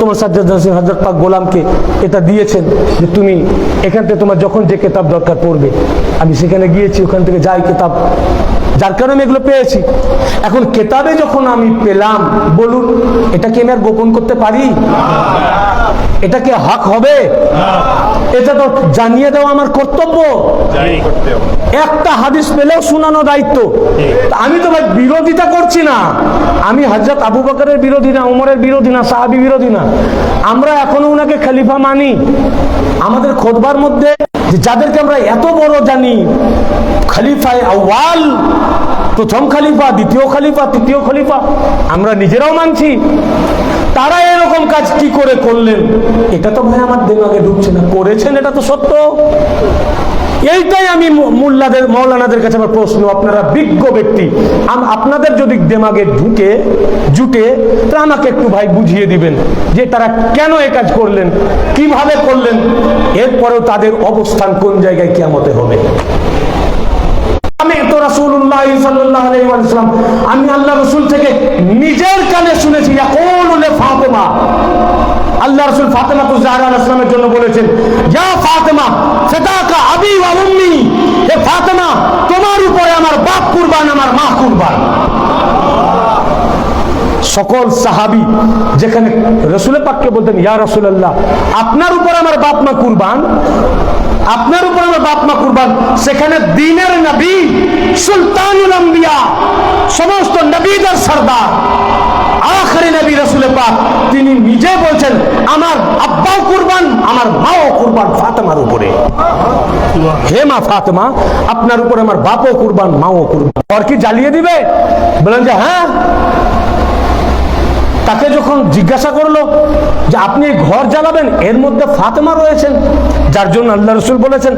তোমার সাজ্জাদ হোসেন হযরত পাক গোলামকে এটা দিয়েছেন যে তুমি এখান থেকে তোমার যখন যে কিতাব দরকার পড়বে। আমি সেখানে গিয়েছি, ওখান থেকে যাই কিতাব, যার কারণে আমি এগুলো পেয়েছি। এখন কিতাবে যখন আমি পেলাম, বলুন এটা কি আমি আর গোপন করতে পারি? এটা কি হক হবে? এটা তো জানিয়ে দেওয়া আমার কর্তব্য। একটা হাদিস পেলেও শোনানো দায়িত্ব। আমি তো ভাই বিরোধিতা করছি না, আমি হযরত আবু বকরের বিরোধী না, উমরের বিরোধী না, সাহাবী বিরোধী না। আমরা এখনো উনাকে খলিফা মানি। আমাদের খুতবার মধ্যে যাদেরকে আমরা এত বড় জানি, খলিফায়ে আউয়াল, প্রথম খলিফা, দ্বিতীয় খলিফা, তৃতীয় খলিফা, আমরা নিজেরাও মানছি। তারা এরকম কাজ কি করে করলেন এটা তো ভাই আমার দিমাগে ঢুকছে না। করেছেন এটা তো সত্য। এইটাই আমি মোল্লাদের মৌলানাদের কাছে আমার প্রশ্ন, আপনারা বিজ্ঞ ব্যক্তি, আপনাদের যদি দিমাগে জুটে তা আমাকে একটু ভাই বুঝিয়ে দিবেন যে তারা কেন এই কাজ করলেন, কিভাবে করলেন, এরপরেও তাদের অবস্থান কোন জায়গায় কিয়ামতে হবে। আমি তো রাসূলুল্লাহ সাল্লাল্লাহু আলাইহি ওয়াসাল্লাম, আমি আল্লাহ রাসূল থেকে নিজের কানে শুনেছি, ইয়াকুলু লি ফাতিমা, আল্লাহ রাসূল ফাতিমা তুজহারা আলাইহিস সালামের জন্য বলেছেন, ইয়া ফাতিমা ফাদাকা আবি ওয়া উম্মি, হে ফাতিমা তোমার উপরে আমার বাপ কুরবান, আমার মা কুরবান। সকল সাহাবী যেখানে রাসূল পাককে বলতেন, ইয়া রাসূলুল্লাহ আপনার উপর আমার বাপ মা কুরবান, আপনার উপর আমার বাপ মা কুরবান, সেখানে দ্বীনের নবী, সুলতানুল আম্বিয়া, সমস্ত নবীদের সরদার, আখেরি নবী রাসূল পাক, তিনি নিজে বলছেন আমার আব্বাও কুরবান, আমার মাও কুরবান ফাতেমার উপরে। হে মা ফাতেমা আপনার উপরে আমার বাপও কুরবান, মাও কুরবান। আর কি জ্বালিয়ে দিবে? বলেন যে হ্যাঁ। তাকে যখন জিজ্ঞাসা করলো যে আপনি ঘর জ্বালাবেন, এর মধ্যে ফাতেমা রয়েছেন, যার জন্য আল্লাহ রাসূল বলেছেন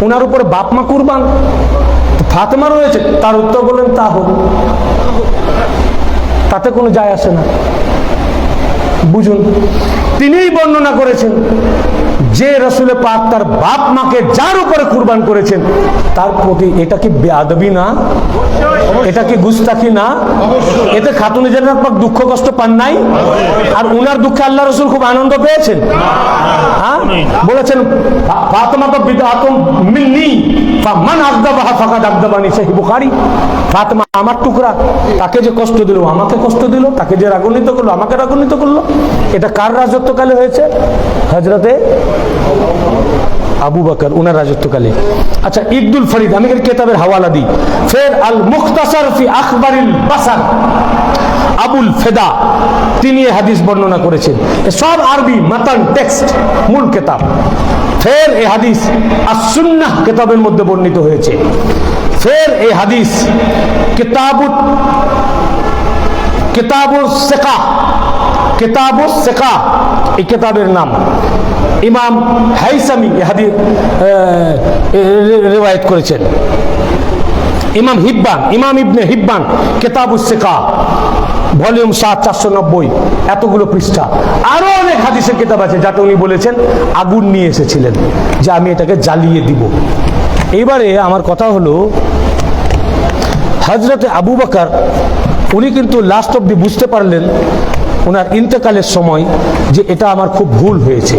ওনার উপরে বাপ মা কুরবান, ফাতেমা রয়েছে, তার উত্তর বললেন তা হোক, তাতে কোনো যায় আসে না। বুঝুন, তিনিই বর্ণনা করেছেন যে রাসূল পাক তার বাপ মাকে যার উপরে কুরবান করেছেন তার প্রতি এটা কি বেয়াদবি না? এটা কি গুস্তাখি না? এতে খাতুন জান্নাত পাক দুঃখ কষ্ট পান নাই? আর উনার দুঃখে আল্লাহ রাসূল খুব আনন্দ পেয়েছেন। হ্যাঁ, বলেছেন ফাতেমা তো বিদআতুম মিন্নি ফামান আযযাবাহা ফাকাদ আযযাবানি, সহিহ বুখারী। ফাতেমা আমার টুকরা, তাকে যে কষ্ট দিল আমাকে কষ্ট দিল, তাকে যে রাগান্বিত করলো আমাকে রাগান্বিত করলো। এটা কার রাজত্বকালে হয়েছে? হযরতে আবু বকর, উনার রাজত্বকালে। আচ্ছা, ইকদুল ফরিদ, আমি এর কিতাবের হাওয়ালা দিই। ফের আল মুখতাসার ফি আখবারিল বাসার, আবুল ফেদা, তিনি এই হাদিস বর্ণনা করেছেন। সব আরবি মাতান টেক্সট, মূল কিতাব। ফের এই হাদিস আস-সুন্নাহ কিতাবের মধ্যে বর্ণিত হয়েছে। ফের এই হাদিস কিতাবুস সিকা, কিতাবুস সিকা এই কিতাবের নাম। ইমাম হাইসামি এই হাদিস রিওয়ায়াত করেছেন। ইমাম ইবনে হিব্বান কিতাবুস সিকা, ভলিউম 7 490, এতগুলো পৃষ্ঠা। আরো অনেক হাদিসের কিতাব আছে যাতে উনি বলেছেন আগুন নিয়ে এসেছিলেন যে আমি এটাকে জ্বালিয়ে দিব। এইবারে আমার কথা হলো, হযরতে আবু বকর উনি কিন্তু লাস্ট অবধি বুঝতে পারলেন ওনার ইন্তেকালের সময় যে এটা আমার খুব ভুল হয়েছে।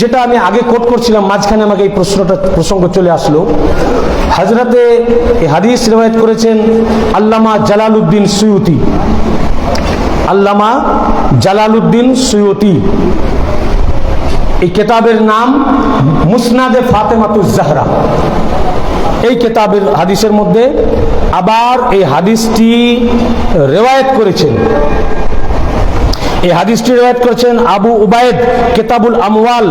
যেটা আমি আগে কোট করছিলাম, মাঝখানে আমাকে এই প্রসঙ্গ চলে আসলো। হযরতে এই হাদিস রিওয়ায়াত করেছেন আল্লামা জালালউদ্দিন সুয়ুতি, আল্লামা জালালউদ্দিন সুয়ুতি। এই কিতাবের নাম মুসনাদে ফাতেমাতুজ জাহরা। এই কিতাবের হাদিসের মধ্যে আবার এই হাদিসটি রিওয়ায়াত করেছেন, এই হাদিসটি রিওয়ায়াত করেছেন আবু উবাইদ, কিতাবুল আমওয়াল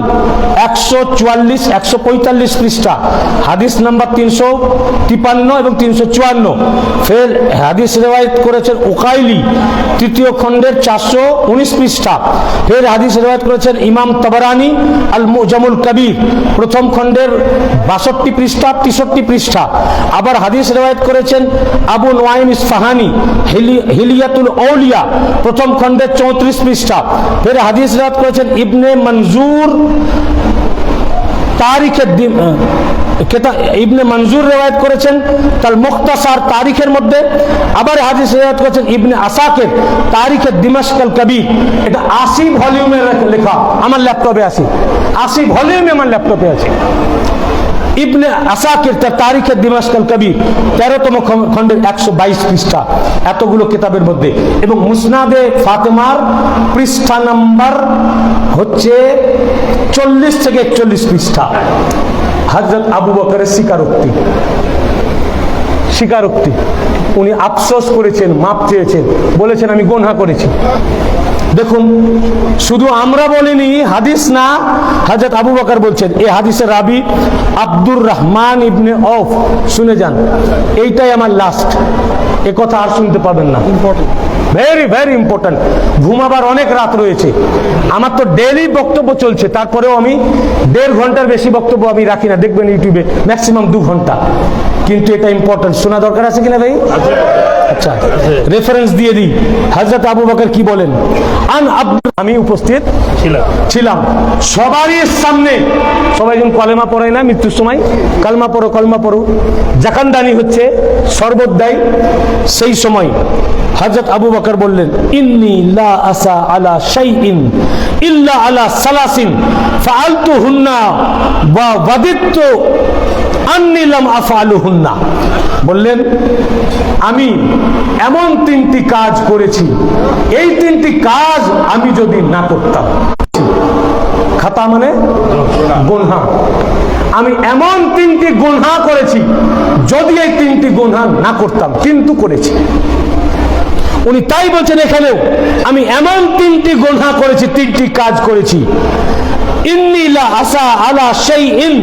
144-145 পৃষ্ঠা, হাদিস নাম্বার 353 এবং 354। ফের হাদিস রিওয়ায়াত করেছেন উকাইলি, তৃতীয় খণ্ডের 419 পৃষ্ঠা। ফের হাদিস রিওয়ায়াত করেছেন ইমাম তাবারানি আল মুজামুল কবির, প্রথম খণ্ডের 62 পৃষ্ঠা 63 পৃষ্ঠা। আবার হাদিস রিওয়ায়াত করেছেন আবু নুআইম ইসফাহানি, হিলিয়াতুল আউলিয়া, প্রথম খণ্ডের 34 পৃষ্ঠা। ফের হাদিস রিওয়ায়াত করেছেন ইবনে মনজুর তারিখের দিন ইবনে মনজুর রেওয়ায়াত করেছেন তার মুখতাসার তারিখের মধ্যে, আবার হাদিস রেওয়ায়াত করেছেন ইবনে আসাকির তারিখের দিমাশক আল কবির। এটা 80 ভলিউমে লেখা, আমার ল্যাপটপে আছে, 80 ভলিউমে আমার ল্যাপটপে আছে। ইবনে আসাকির তার তারিখের দিমাশক আল কবির 13তম খণ্ডের 122 পৃষ্ঠা, এতগুলো কিতাবের মধ্যে। এবং মুসনাদে ফাতেমার পৃষ্ঠা নাম্বার হচ্ছে 40 থেকে 41 পৃষ্ঠা। হযরত আবু বকরের স্বীকারোক্তি, উনি আফসোস করেছেন, মাপ চেয়েছেন, বলেছেন আমি গুনাহ করেছি। দেখুন, শুধু আমরা বলিনি, হাদিস না, হযরত আবু বকর বলছেন। এই হাদিসের রাবি আব্দুর রহমান ইবনে আউফ, শুনে যান, এইটাই আমার লাস্ট, এ কথা আর শুনতে পাবেন না। Very very important. ঘুমাবার অনেক রাত রয়েছে, আমার তো ডেইলি বক্তব্য চলছে, তারপরেও আমি 1.5 ঘন্টার বেশি বক্তব্য আমি রাখি না, দেখবেন ইউটিউবে ম্যাক্সিমাম 2 ঘন্টা, কিন্তু এটা ইম্পর্টেন্ট, শোনা দরকার আছে কিনা ভাই? আচ্ছা, রেফারেন্স দিয়ে দিই, হযরত আবু বকর কি বলেন। আমি উপস্থিত ছিলাম সবারই সামনে, সবাই যখন কলেমা পড়ায় না মৃত্যুর সময়, কালমা পড়ো, জাকানদানি হচ্ছে, শরবত দেয়, সেই সময় হযরত আবু বকর বললেন, ইন্নী লা আসা আলা শাইইন ইল্লা আলা সালাসিন ফাআলতুহুন্না ওয়া ওয়াদিতু আন্নী লাম আফআলুহুন্না। বললেন, আমি এমন 3টি কাজ করেছি, এই 3টি কাজ আমি যদি না করতাম, খাতা মানে গুনাহ, আমি এমন 3টি গুনাহ করেছি, যদি এই 3টি গুনাহ না করতাম, কিন্তু করেছি। উনি তাই বলছেন এখানেও, আমি এমন 3টি গুনাহ করেছি, 3টি কাজ করেছি। ইন্নী লা আসা আলা শাইইন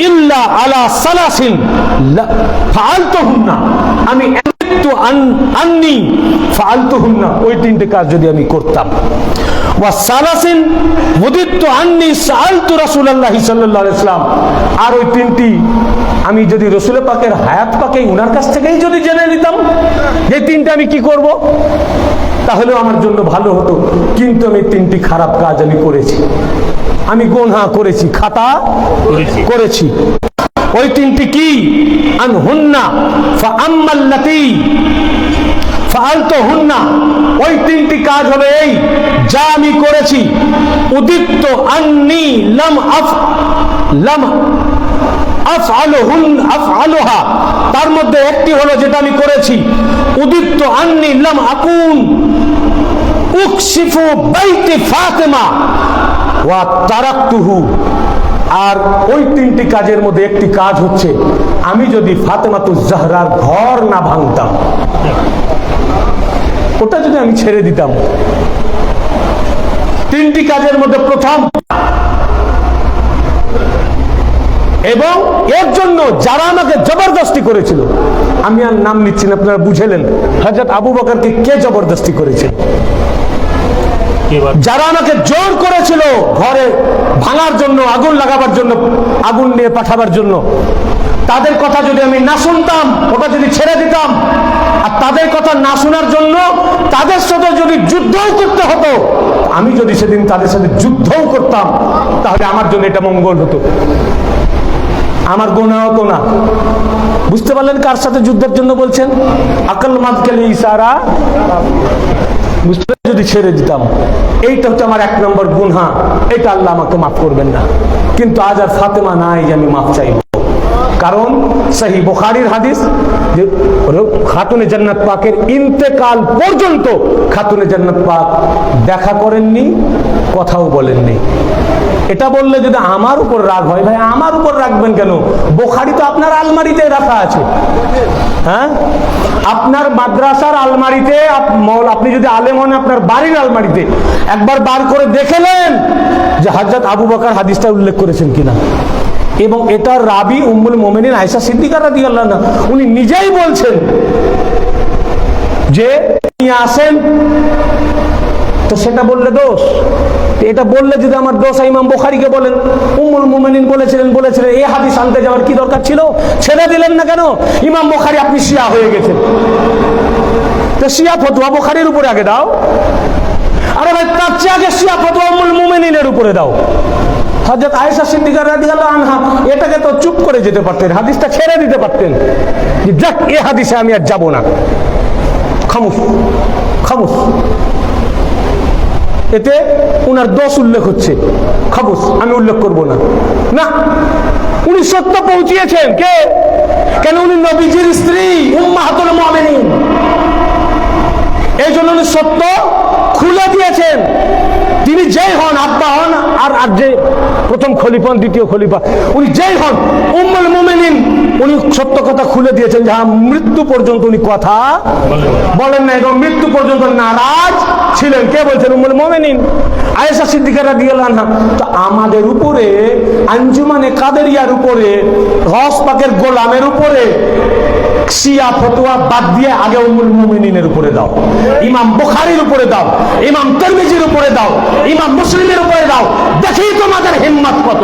ইল্লা আলা সালাসিন ফাআলতুহুন্না, আমি আন্নী ফাআলতুহুন্না, ওই 3টে কাজ যদি আমি করতাম। ওয়া সালাসিন ওয়াদিতু আন্নী সাআলতু রাসূলুল্লাহ সাল্লাল্লাহু আলাইহি ওয়াসাল্লাম, আর ওই 3টি আমি যদি রাসূল পাকের হায়াত পাকে উনার কাছ থেকেই যদি জেনে নিতাম যে 3টে আমি কি করব, তাহলেও আমার জন্য ভালো হতো, কিন্তু আমি 3টি খারাপ কাজ আমি করেছি, আমি গুনাহ করেছি, খাতা করেছি। ওই 3টি কি? আনহুন্না ফাআম্মাল্লাতী ফাআলতুহুন্না, ওই 3টি কাজ হলো এই যা আমি করেছি। উদিত্ত আন্নী লাম আফআলুহা, তার মধ্যে একটি হলো যেটা আমি করেছি, উদিত্ত আন্নী লাম আকুন উকশিফু বাইতি ফাতেমা ওয়া তারাকতুহু, আর ওই 3টি কাজের মধ্যে একটি কাজ হচ্ছে আমি যদি ফাতেমাতুজ জাহরার ঘর না ভাঙতাম, ওটা যদি আমি ছেড়ে দিতাম। 3টি কাজের মধ্যে প্রথম, এবং এর জন্য যারা আমাকে জবরদস্তি করেছিল, আমি আর নাম নিচ্ছি না, আপনারা বুঝলেন হযরত আবু বকরকে কে জবরদস্তি করেছে। যারা আমাকে জোর করেছিল ঘরে ভাঙার জন্য, আগুন লাগাবার জন্য, আগুন নিয়ে পাঠাবার জন্য, তাদের কথা যদি আমি না শুনতাম, ওটা যদি ছেড়ে দিতাম, আর তাদের কথা না শোনার জন্য তাদের সাথে যদি যুদ্ধও করতে হতো, আমি যদি সেদিন তাদের সাথে যুদ্ধও করতাম, তাহলে আমার জন্য এটা মঙ্গল হতো, আমার গুনাহ হতো না। বুঝতে পারলেন কার সাথে যুদ্ধের জন্য বলছেন? আকল মাদকেলে ইশারা, যদি ছেড়ে দিতাম, এইটা হচ্ছে আমার 1 নম্বর গুনাহ, এটা আল্লাহ আমাকে মাফ করবেন না। কিন্তু আজ আর ফাতেমা নাই যে আমি মাফ চাইব, কারণ সহিহ বুখারীর হাদিস যে খাতুনে জান্নাত পাকের ইন্তেকাল পর্যন্ত খাতুনে জান্নাত পাক দেখা করেননি, কথাও বলেননি। এটা বললে যদি আমার উপর রাগ হয়, ভাই আমার উপর রাখবেন কেন? বুখারী তো আপনার আলমারিতে রাখা আছে, হ্যাঁ, আপনার মাদ্রাসার আলমারিতে, আপনি যদি আলেম হন আপনার বাড়ির আলমারিতে একবার বার করে দেখে নেন যে হযরত আবু বকর হাদিসটা উল্লেখ করেছেন কিনা। এবং এটা রাবি উম্মুল মুমিনিন আয়েশা সিদ্দিকা রাদিয়াল্লাহু আনহা উনি নিজেই বলছেন যে নিয়ে আসেন, তো সেটা বললে দোষ, এটা বললে যদি আমার দোষ, ইমাম বুখারীকে বলেন উম্মুল মুমিনিন বলেছিলেন, এই হাদিস আনতে যাওয়ার কি দরকার ছিল? ছেড়ে দিলেন না কেন? ইমাম বুখারী আপনি শিয়া হয়ে গেছেন, তো শিয়া ফতোয়া বুখারীর উপরে আগে দাও, আরে ভাই তার চেয়ে আগে শিয়া ফতোয়া উম্মুল মুমিনিনের উপরে দাও। হযরত আয়েশা সিদ্দিকা রাদিয়াল্লাহু আনহা এটাকে তো চুপ করে যেতে পারতেন, হাদিসটা ছেড়ে দিতে পারতেন যে যাক এ হাদিসে আমি আর যাব না, খামোশ খামোশ। এতে উনার দোষ উল্লেখ হচ্ছে, খামোশ আমি উল্লেখ করব না। না, উনি সত্য পৌঁছিয়েছেন। কে? কেন? উনি নবীজির স্ত্রী, উম্মাহাতুল মুমিনিন। এই জন্য উনি সত্য খুলে দিয়েছেন। তিনি যেই হন, আব্বা হন আর যে প্রথম খলিফা, দ্বিতীয় খলিফা, উনি যেই হন উম্মুল মুমিনিন, উনি সত্য কথা খুলে দিয়েছেন। যাহা মৃত্যু পর্যন্ত উনি কথা বলেন না এবং মৃত্যু পর্যন্ত নারাজ ছিলেন। কে বলছেন? উম্মুল মুমিনিন আয়েশা সিদ্দিকা রাদিয়াল্লাহু আনহা। তো আমাদের উপরে, আঞ্জুমানে কাদেরিয়ার উপরে, গওস পাকের গোলামের উপরে শিয়া ফতোয়া বাদ দিয়ে আগে উম্মুল মুমিনিনের উপরে দাও, ইমাম বুখারীর উপরে দাও, ইমাম তিরমিজির উপরে দাও, ইমাম মুসলিমের উপরে দাও, দেখি তোমাদের হিম্মত কত।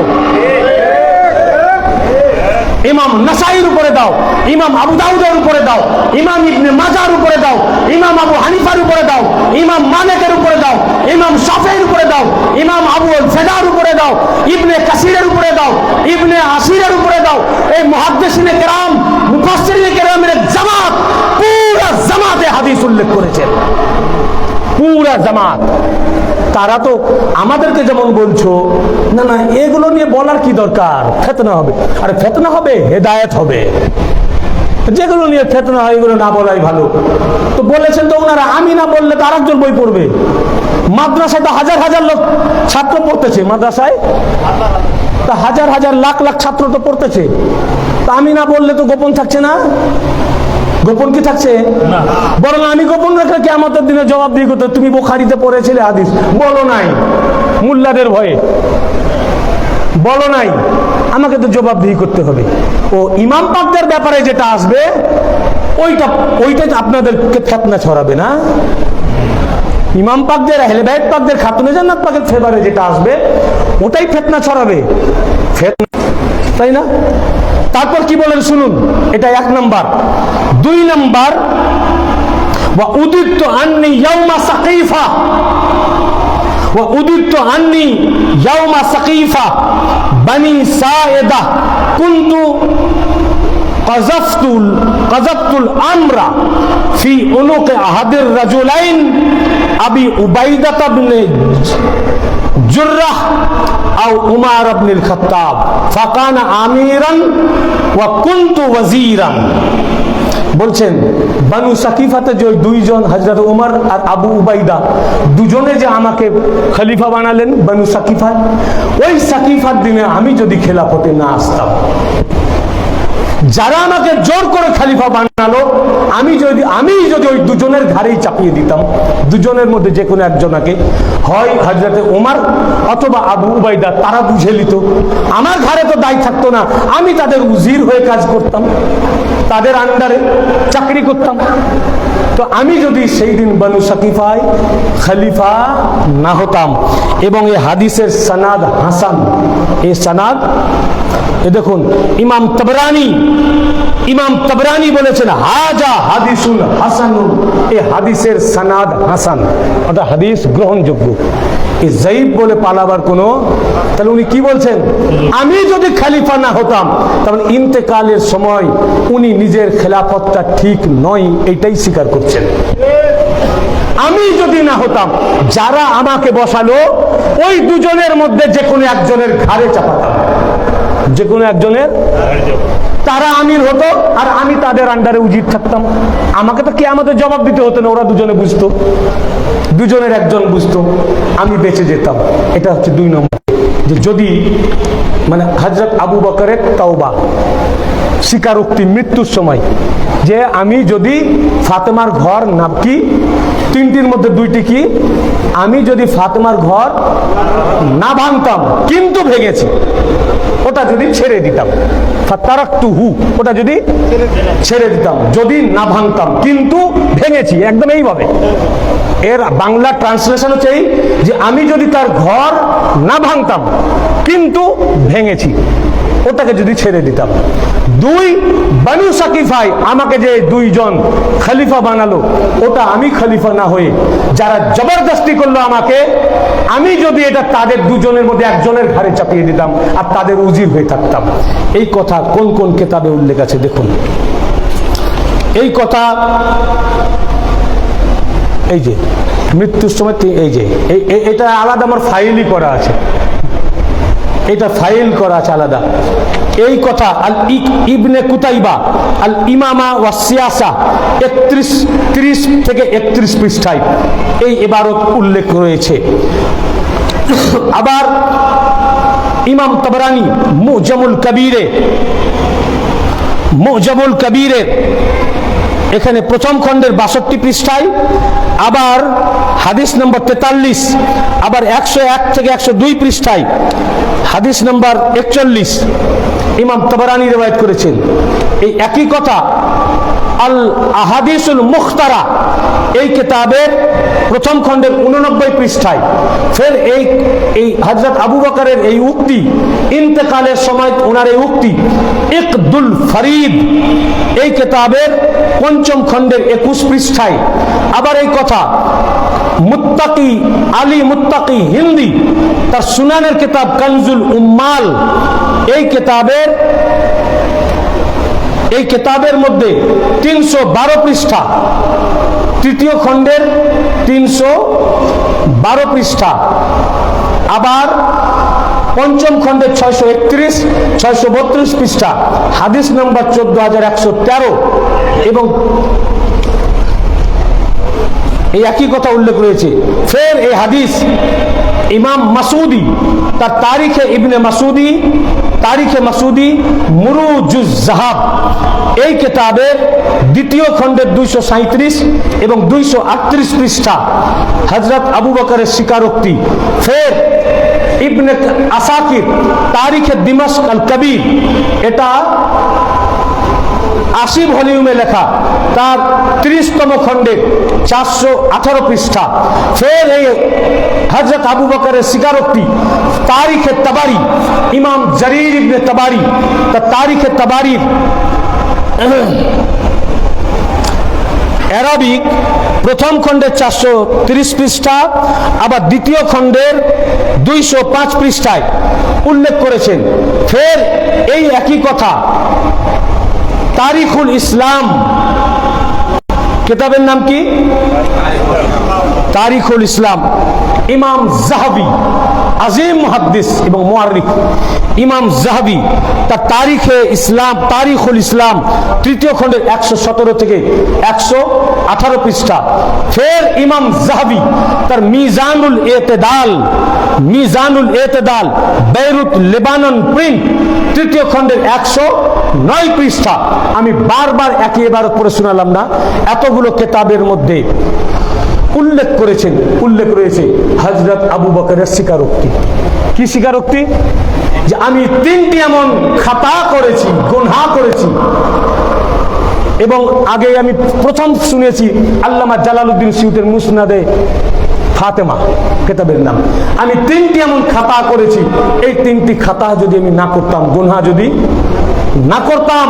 ইমাম নাসাইর উপরে দাও, ইমাম আবু দাউদের উপরে দাও, ইমাম ইবনে মাজার উপরে দাও, ইমাম আবু হানিফার উপরে দাও, ইমাম মালিকের উপরে দাও, ইমাম শাফিঈর উপরে দাও, ইমাম আবু ফেদার উপরে দাও, ইবনে কাসিরের উপরে দাও, ইবনে আসিরের উপরে দাও। এই মুহাদ্দিসিনে কেরাম, মুফাসসিরিনে কেরামের জামাত, পুরা জামাতে হাদিস উল্লেখ করেছেন, পুরা জামাত। তারা তো আমাদেরকে যেমন বলছো, না না এগুলো নিয়ে বলার কি দরকার, ফিতনা হবে। আরে ফিতনা হবে, হেদায়েত হবে। যেগুলো নিয়ে ফিতনা হয় এগুলো না বলাই ভালো। তো বলেছেন তো ওনারা, আমি না বললে তো আরেকজন বই পড়বে। মাদ্রাসায় তো হাজার হাজার লোক ছাত্র পড়তেছে, মাদ্রাসায় তা হাজার হাজার লাখ লাখ ছাত্র তো পড়তেছে। তা আমি না বললে তো গোপন থাকছে না? গোপন কি থাকছে? বরং আমি গোপন রেখে কিয়ামতের দিনে জবাব দিয়ে করতে, তুমি বুখারীতে পড়েছিলে হাদিস, বলো নাই, মুল্লাদের ভয়ে বলো নাই, আমাকে তো জবাবদিহি করতে হবে। ও ইমাম পাকদের ব্যাপারে যেটা আসবে ওইটা আপনাদেরকে ফিতনা ছড়াবে না। ইমাম পাকদের, আহলে বাইত পাকদের, খাতুনে জান্নাত পাকের ফেভারে যেটা আসবে ওটাই ফিতনা ছড়াবে, তাই না? তারপর কি বলেন শুনুন, এটা 1 নাম্বার। 2 নাম্বার, ওয়া উদিতু আন্নী ইয়াউমা সাকিফা, ওয়া উদিতু আন্নী ইয়াউমা সাকিফা বানি সায়েদা কুনতু কাযাফতুল আমরা ফি উনুক আহাদির রাজুলাইন আবি উবাইদা ইবনে জুররাহ আও উমার ইবনুল খাত্তাব ফাকানা আমিরান ওয়া কুনতু ওয়াজিরান। বলছেন বানু সাকিফাতে যে দুইজন হযরত উমর আর আবু উবাইদা দুজনে যে আমাকে খলিফা বানালেন বানু সাকিফা, ওই সাকিফার দিনে আমি যদি খেলাফতে না আসতাম, যারা আমাকে জোর করে খলিফা বানালো, আমি যদি ওই দুজনের ঘাড়েই চাপিয়ে দিতাম, দুজনের মধ্যে যে কোনো একজনকে, হয় হযরতে ওমর অথবা আবু উবাইদা, তারা বুঝে নিত, আমার ঘাড়ে তো দায় থাকতো না, আমি তাদের উজির হয়ে কাজ করতাম, তাদের আন্ডারে চাকরি করতাম। তো আমি যদি সেই দিন বানু সাকিফায় খলিফা না হতাম, এবং এই হাদিসের সনাদ হাসান, এই সনাদ দেখুন, ইমাম তাবরানী বলেছেন হাজা হাদিসুন হাসানুন, এই হাদিসের সনাদ হাসান, অর্থাৎ হাদিস গ্রহণযোগ্য। এই যায়িব বলে পালাবার কোনো, তাহলে উনি কি বলছেন? আমি যদি খলিফা না হতাম, তখন ইন্তেকালের সময় উনি নিজের খেলাফতটা ঠিক নয় এইটাই স্বীকার করছেন। আমি যদি না হতাম, যারা আমাকে বসালো ওই দুজনের মধ্যে যে কোনো একজনের ঘাড়ে চাপাতাম, যে কোনো একজনের, তারা আমির হতো আর আমি তাদের আন্ডারে উজির থাকতাম। আমাকে তো কিয়ামতে জবাব দিতে হতো না, ওরা দুজনে বুঝতো, দুজনের একজন বুঝতো, আমি বেঁচে যেতাম। এটা হচ্ছে 2 নম্বর, যে যদি মানে হযরত আবু বকরের তাওবা, স্বীকারোক্তি মৃত্যুর সময়, যে আমি যদি ফাতেমার ঘর না কি 3টির মধ্যে 2টি কি, আমি যদি ফাতেমার ঘর না ভাঙতাম কিন্তু ভেঙেছি, ওটা যদি ছেড়ে দিতাম, ফাতারাকতুহু, ওটা যদি ছেড়ে দিতাম, যদি না ভাঙতাম কিন্তু ভেঙেছি, একদম এইভাবে। এর বাংলা ট্রান্সলেশন হচ্ছে এই, যে আমি যদি তার ঘর না ভাঙতাম কিন্তু ভেঙেছি, ওটাকে যদি ছেড়ে দিতাম। দুই, বানু সাকিফায় আমাকে যে দুইজন খলিফা বানালো, ওটা আমি খলিফা না হয়ে যারা জবরদস্তি করলো আমাকে, আমি যদি এটা তাদের দুজনের মধ্যে একজনের ঘাড়ে চাপিয়ে দিতাম আর তাদের উজির হয়ে থাকতাম। এই কথা কোন কোন কিতাবে উল্লেখ আছে দেখুন। এই কথা এই যে মৃত্যুর সময় এই যে এটা আলাদা আমার ফাইলই করা আছে, এটা ফাইল করা আছে আলাদা। এই কথা আল ইবনে কুতাইবা আল ইমামা ওয়া সিয়াসা 30 থেকে 31 পৃষ্ঠায় এই ইবারত উল্লেখ রয়েছে। আবার ইমাম তাবরানী মুজামুল কবিরে এখানে প্রথম খণ্ডের 62 পৃষ্ঠায়, আবার হাদিস নম্বর 43, আবার 101 থেকে 102 পৃষ্ঠায় হাদিস নম্বর 41 ইমাম তাবরানী রিওয়ায়াত করেছেন। এই একই কথা আল আহাদিসুল মুখতারা এই কিতাবের প্রথম খণ্ডের 89 পৃষ্ঠায় ফের এই হযরত আবু বকরের এই উক্তি, ইন্তেকালের সময় ওনার এই উক্তি ইকদুল ফরিদ এই কিতাবের পঞ্চম খণ্ডের 21 পৃষ্ঠায়। আবার এই কথা মুত্তাকি আলী মুত্তাকি হিন্দি তার সুনানের কিতাব কানজুল উম্মাল এই কিতাবের মধ্যে 312 পৃষ্ঠা, তৃতীয় খণ্ডের 312 পৃষ্ঠা, আবার পঞ্চম খণ্ডের 631 632 পৃষ্ঠা হাদিস নম্বর 14113 এবং এই একই কথা উল্লেখ রয়েছে। ফের এই হাদিস ইমাম মাসুদি তার তারিখে মাসুদি মুরুজুজ জাহাব এই কিতাবের দ্বিতীয় খণ্ডের 237 এবং 238 পৃষ্ঠা হযরত আবু বকরের স্বীকারোক্তি। ফের ইবনে আসাকির তারিখে দিমাশক আল কবির, এটা 80 ভলিউমে লেখা, তার 30তম খণ্ডে 418 পৃষ্ঠা। ফের এই হযরত আবু বকরের স্বীকারোক্তি তারিখে তাবারি, ইমাম জারির ইবনে তাবারি তার তারিখে তাবারির অ্যারাবিক প্রথম খণ্ডের 430 পৃষ্ঠা, আবার দ্বিতীয় খণ্ডের 205 পৃষ্ঠায় উল্লেখ করেছেন। ফের এই একই কথা তারিখুল ইসলাম কিতাবের নাম কি? তারিখুল ইসলাম, ইমাম জাহাবি আজিম মুহাদ্দিস এবং মুআররিখ ইমাম জাহাবি তার তারিখুল ইসলাম তৃতীয় খণ্ডের 117 থেকে 118 পৃষ্ঠা। ফের ইমাম জাহাবি তার মিজানুল এতেদাল বেইরুত লেবানন প্রিন্ট তৃতীয় খণ্ডের 109 পৃষ্ঠা। আমি বারবার একই ইবারত পড়ে শোনালাম না, এতগুলো কিতাবের মধ্যে উল্লেখ রয়েছে হযরত আবু বকরের স্বীকারোক্তি। কি স্বীকারোক্তি? যে আমি 3টি এমন খাতা করেছি, গুনাহ করেছি, এবং আগে আমি প্রথম শুনেছি আল্লামা জালালউদ্দিন সিউতের মুসনাদে ফাতেমা কিতাবের নাম। আমি 3টি এমন খাতা করেছি, এই 3টি খাতা যদি আমি না করতাম, গুনাহ যদি না করতাম,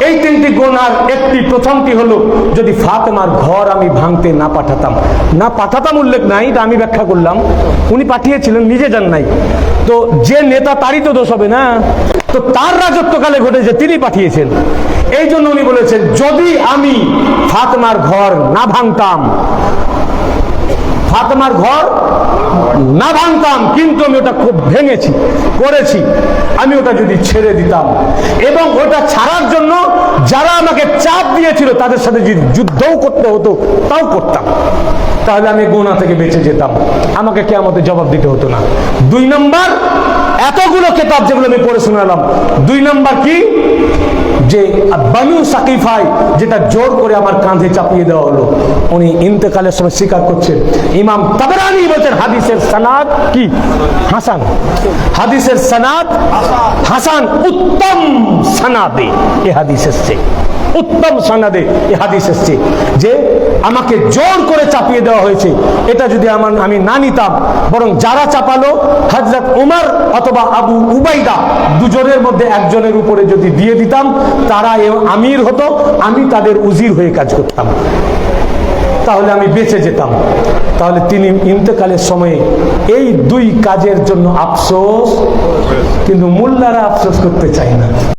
এই 3টি গুনাহর প্রথমটি হলো যদি ফাতেমার ঘর আমি ভাঙতে না পাঠাতাম উল্লেখ নাই, তা আমি ব্যাখ্যা করলাম। উনি পাঠিয়েছিলেন, নিজে যান নাই, তো যে নেতা তারই তো দোষ হবে না, তো তার রাজত্বকালে ঘটেছে, তিনি পাঠিয়েছেন। এই জন্য উনি বলেছেন যদি আমি ফাতেমার ঘর না ভাঙতাম, কিন্তু আমি ওটা খুব করেছি, আমি ওটা যদি ছেড়ে দিতাম এবং ওটা ছাড়ার জন্য যারা আমাকে চাপ দিয়েছিল তাদের সাথে যদি যুদ্ধও করতে হতো তাও করতাম, তাহলে আমি গুনাহ থেকে বেঁচে যেতাম, আমাকে কিয়ামতে জবাব দিতে হতো না। 2 নম্বর, এতগুলো কিতাব যেগুলো আমি পড়ে শোনালাম, 2 নম্বর কি? যে বানু সাকিফায় যেটা জোর করে আমার কাঁধে চাপিয়ে দেওয়া হলো, উনি ইন্তেকালের সময় স্বীকার করছেন। ইমাম তাবরানী বলছেন হাদিসের সনাদ কি? হাসান। হাদিসের সনাদ হাসান, উত্তম সনাদে এই হাদিস এসেছে। উত্তম সনদে এই হাদিস এসেছে যে আমাকে জোর করে চাপিয়ে দেওয়া হয়েছে, এটা যদি আমি না নিতাম, বরং যারা চাপালো হযরত উমর অথবা আবু উবাইদা দুজনের মধ্যে একজনের উপরে যদি দিয়ে দিতাম, তারা আমির হতো, আমি তাদের উজির হয়ে কাজ করতাম, তাহলে আমি বেঁচে যেতাম। তাহলে তিনি ইন্তেকালের সময়ে এই দুই কাজের জন্য আফসোস, কিন্তু মোল্লারা আফসোস করতে চায় না।